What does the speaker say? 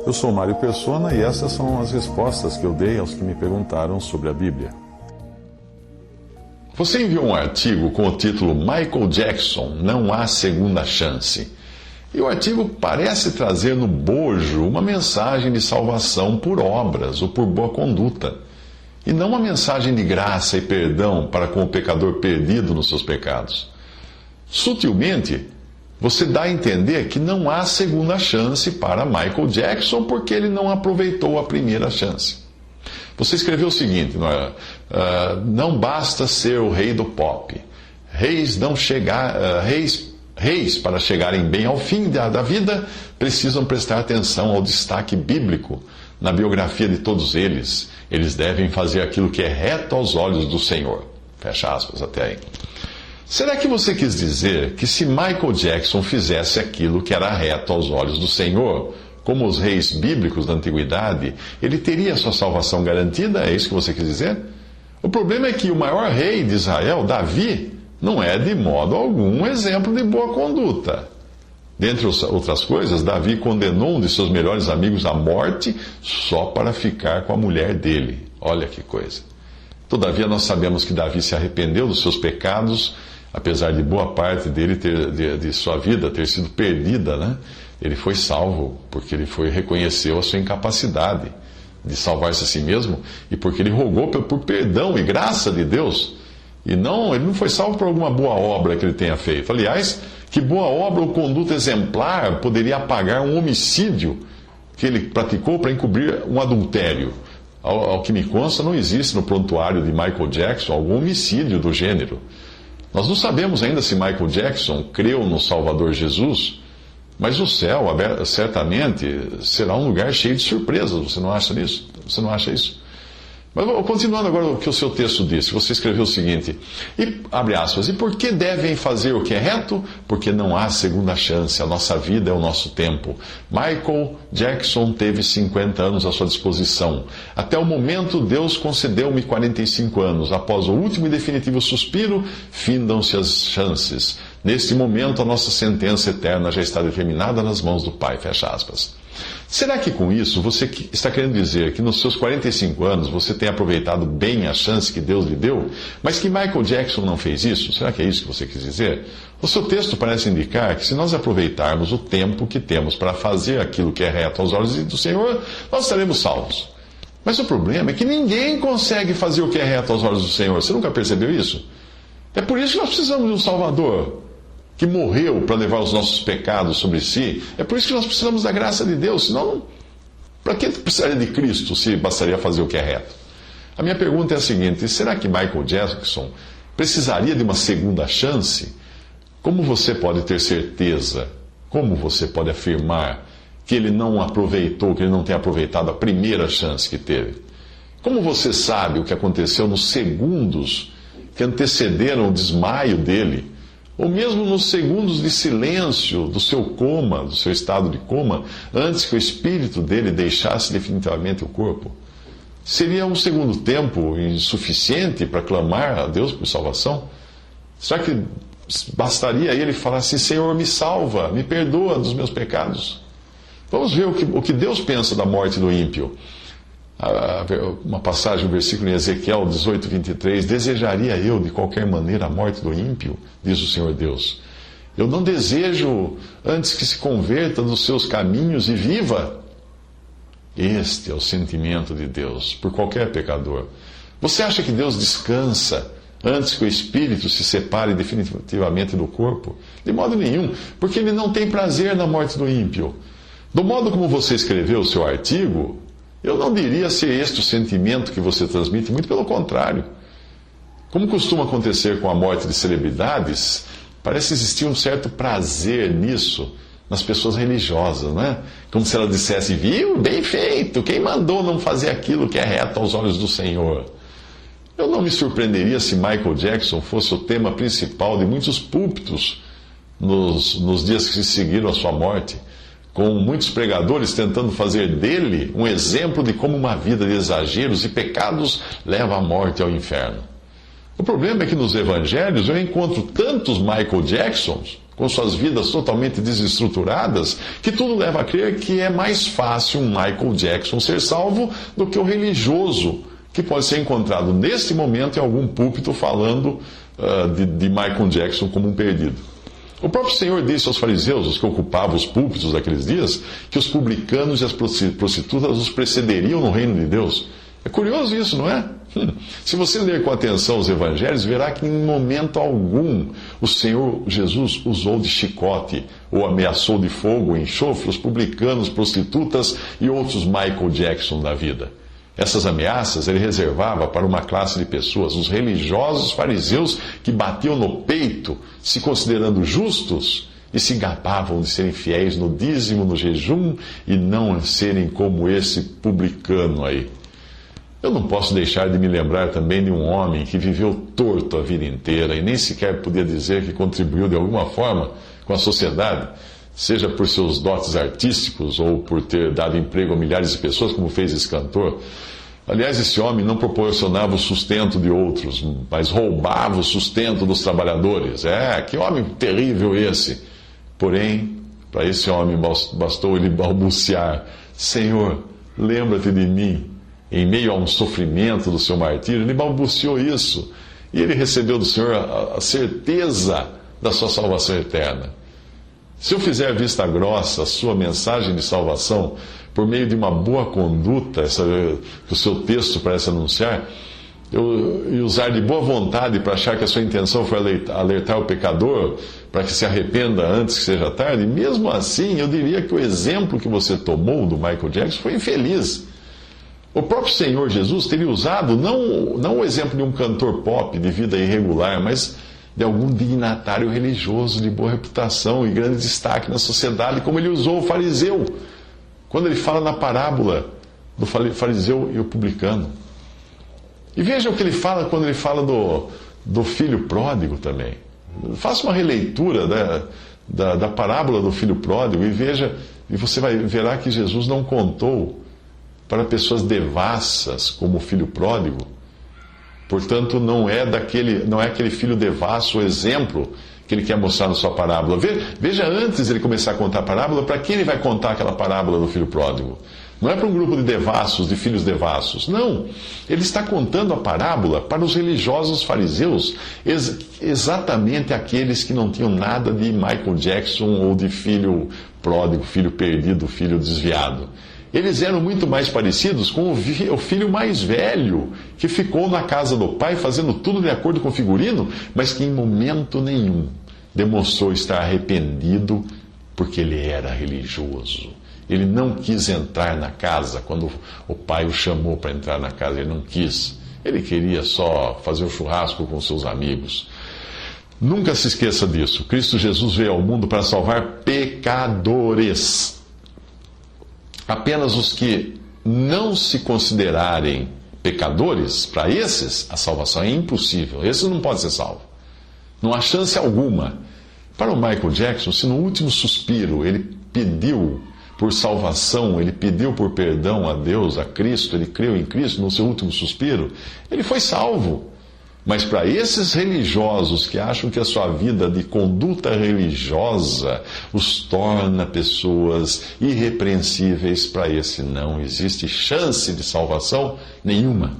Eu sou Mário Persona e essas são as respostas que eu dei aos que me perguntaram sobre a Bíblia. Você enviou um artigo com o título Michael Jackson, Não Há Segunda Chance. E o artigo parece trazer no bojo uma mensagem de salvação por obras ou por boa conduta, e não uma mensagem de graça e perdão para com o pecador perdido nos seus pecados. Sutilmente, você dá a entender que não há segunda chance para Michael Jackson porque ele não aproveitou a primeira chance. Você escreveu o seguinte, não basta ser o rei do pop. Reis para chegarem bem ao fim da vida precisam prestar atenção ao destaque bíblico na biografia de todos eles. Eles devem fazer aquilo que é reto aos olhos do Senhor. Fecha aspas até aí. Será que você quis dizer que se Michael Jackson fizesse aquilo que era reto aos olhos do Senhor, como os reis bíblicos da antiguidade, ele teria sua salvação garantida? É isso que você quis dizer? O problema é que o maior rei de Israel, Davi, não é de modo algum um exemplo de boa conduta. Dentre outras coisas, Davi condenou um de seus melhores amigos à morte só para ficar com a mulher dele. Olha que coisa. Todavia, nós sabemos que Davi se arrependeu dos seus pecados, apesar de boa parte dele de sua vida ter sido perdida, né? Ele foi salvo porque ele reconheceu a sua incapacidade de salvar-se a si mesmo e porque ele rogou por perdão e graça de Deus. Ele não foi salvo por alguma boa obra que ele tenha feito. Aliás, que boa obra ou conduta exemplar poderia apagar um homicídio que ele praticou para encobrir um adultério? Ao que me consta, não existe no prontuário de Michael Jackson algum homicídio do gênero. Nós não sabemos ainda se Michael Jackson creu no Salvador Jesus, mas o céu certamente será um lugar cheio de surpresas. Você não acha isso? Você não acha isso? Mas continuando agora o que o seu texto disse, você escreveu o seguinte, abre aspas, e por que devem fazer o que é reto? Porque não há segunda chance, a nossa vida é o nosso tempo. Michael Jackson teve 50 anos à sua disposição. Até o momento, Deus concedeu-me 45 anos. Após o último e definitivo suspiro, findam-se as chances. Neste momento, a nossa sentença eterna já está determinada nas mãos do Pai. Fecha aspas. Será que com isso você está querendo dizer que nos seus 45 anos você tem aproveitado bem a chance que Deus lhe deu, mas que Michael Jackson não fez isso? Será que é isso que você quis dizer? O seu texto parece indicar que se nós aproveitarmos o tempo que temos para fazer aquilo que é reto aos olhos do Senhor, nós estaremos salvos. Mas o problema é que ninguém consegue fazer o que é reto aos olhos do Senhor. Você nunca percebeu isso? É por isso que nós precisamos de um Salvador que morreu para levar os nossos pecados sobre si. É por isso que nós precisamos da graça de Deus. Senão, para que precisaria de Cristo se bastaria fazer o que é reto? A minha pergunta é a seguinte: será que Michael Jackson precisaria de uma segunda chance? Como você pode ter certeza? Como você pode afirmar que ele não aproveitou, que ele não tem aproveitado a primeira chance que teve? Como você sabe o que aconteceu nos segundos que antecederam o desmaio dele? Ou mesmo nos segundos de silêncio do seu coma, do seu estado de coma, antes que o espírito dele deixasse definitivamente o corpo? Seria um segundo tempo insuficiente para clamar a Deus por salvação? Será que bastaria ele falar assim: Senhor, me salva, me perdoa dos meus pecados? Vamos ver o que Deus pensa da morte do ímpio. Uma passagem, um versículo em Ezequiel 18, 23, desejaria eu de qualquer maneira a morte do ímpio, diz o Senhor Deus. Eu não desejo antes que se converta dos seus caminhos e viva. Este é o sentimento de Deus por qualquer pecador. Você acha que Deus descansa antes que o espírito se separe definitivamente do corpo? De modo nenhum, porque ele não tem prazer na morte do ímpio. Do modo como você escreveu o seu artigo, eu não diria ser este o sentimento que você transmite, muito pelo contrário. Como costuma acontecer com a morte de celebridades, parece existir um certo prazer nisso nas pessoas religiosas, né? Como se ela dissesse: viu, bem feito, quem mandou não fazer aquilo que é reto aos olhos do Senhor? Eu não me surpreenderia se Michael Jackson fosse o tema principal de muitos púlpitos nos dias que se seguiram a sua morte, com muitos pregadores tentando fazer dele um exemplo de como uma vida de exageros e pecados leva à morte e ao inferno. O problema é que nos evangelhos eu encontro tantos Michael Jacksons com suas vidas totalmente desestruturadas, que tudo leva a crer que é mais fácil um Michael Jackson ser salvo do que o religioso, que pode ser encontrado neste momento em algum púlpito falando de Michael Jackson como um perdido. O próprio Senhor disse aos fariseus, os que ocupavam os púlpitos daqueles dias, que os publicanos e as prostitutas os precederiam no reino de Deus. É curioso isso, não é? Se você ler com atenção os evangelhos, verá que em momento algum o Senhor Jesus usou de chicote ou ameaçou de fogo ou enxofre os publicanos, prostitutas e outros Michael Jackson da vida. Essas ameaças ele reservava para uma classe de pessoas, os religiosos fariseus que batiam no peito, se considerando justos, e se gabavam de serem fiéis no dízimo, no jejum, e não serem como esse publicano aí. Eu não posso deixar de me lembrar também de um homem que viveu torto a vida inteira e nem sequer podia dizer que contribuiu de alguma forma com a sociedade, seja por seus dotes artísticos ou por ter dado emprego a milhares de pessoas, como fez esse cantor. Aliás, esse homem não proporcionava o sustento de outros, mas roubava o sustento dos trabalhadores. Que homem terrível esse! Porém, para esse homem bastou ele balbuciar: Senhor, lembra-te de mim. Em meio a um sofrimento do seu martírio, ele balbuciou isso. E ele recebeu do Senhor a certeza da sua salvação eterna. Se eu fizer vista grossa a sua mensagem de salvação por meio de uma boa conduta, que o seu texto parece anunciar, e usar de boa vontade para achar que a sua intenção foi alertar o pecador para que se arrependa antes que seja tarde, mesmo assim eu diria que o exemplo que você tomou do Michael Jackson foi infeliz. O próprio Senhor Jesus teria usado não o exemplo de um cantor pop de vida irregular, mas de algum dignatário religioso de boa reputação e grande destaque na sociedade, como ele usou o fariseu, quando ele fala na parábola do fariseu e o publicano. E veja o que ele fala quando ele fala do filho pródigo também. Faça uma releitura da parábola do filho pródigo e você verá que Jesus não contou para pessoas devassas como o filho pródigo. Portanto, não é aquele filho devasso o exemplo que ele quer mostrar na sua parábola. Veja antes de ele começar a contar a parábola, para quem ele vai contar aquela parábola do filho pródigo. Não é para um grupo de devassos, de filhos devassos. Não. Ele está contando a parábola para os religiosos fariseus, exatamente aqueles que não tinham nada de Michael Jackson ou de filho pródigo, filho perdido, filho desviado. Eles eram muito mais parecidos com o filho mais velho, que ficou na casa do pai fazendo tudo de acordo com o figurino, mas que em momento nenhum demonstrou estar arrependido porque ele era religioso. Ele não quis entrar na casa quando o pai o chamou para entrar na casa, ele não quis. Ele queria só fazer um churrasco com seus amigos. Nunca se esqueça disso. Cristo Jesus veio ao mundo para salvar pecadores. Apenas os que não se considerarem pecadores, para esses, a salvação é impossível. Esses não podem ser salvos. Não há chance alguma. Para o Michael Jackson, se no último suspiro ele pediu por salvação, ele pediu por perdão a Deus, a Cristo, ele creu em Cristo no seu último suspiro, ele foi salvo. Mas para esses religiosos que acham que a sua vida de conduta religiosa os torna pessoas irrepreensíveis, para esse não existe chance de salvação nenhuma.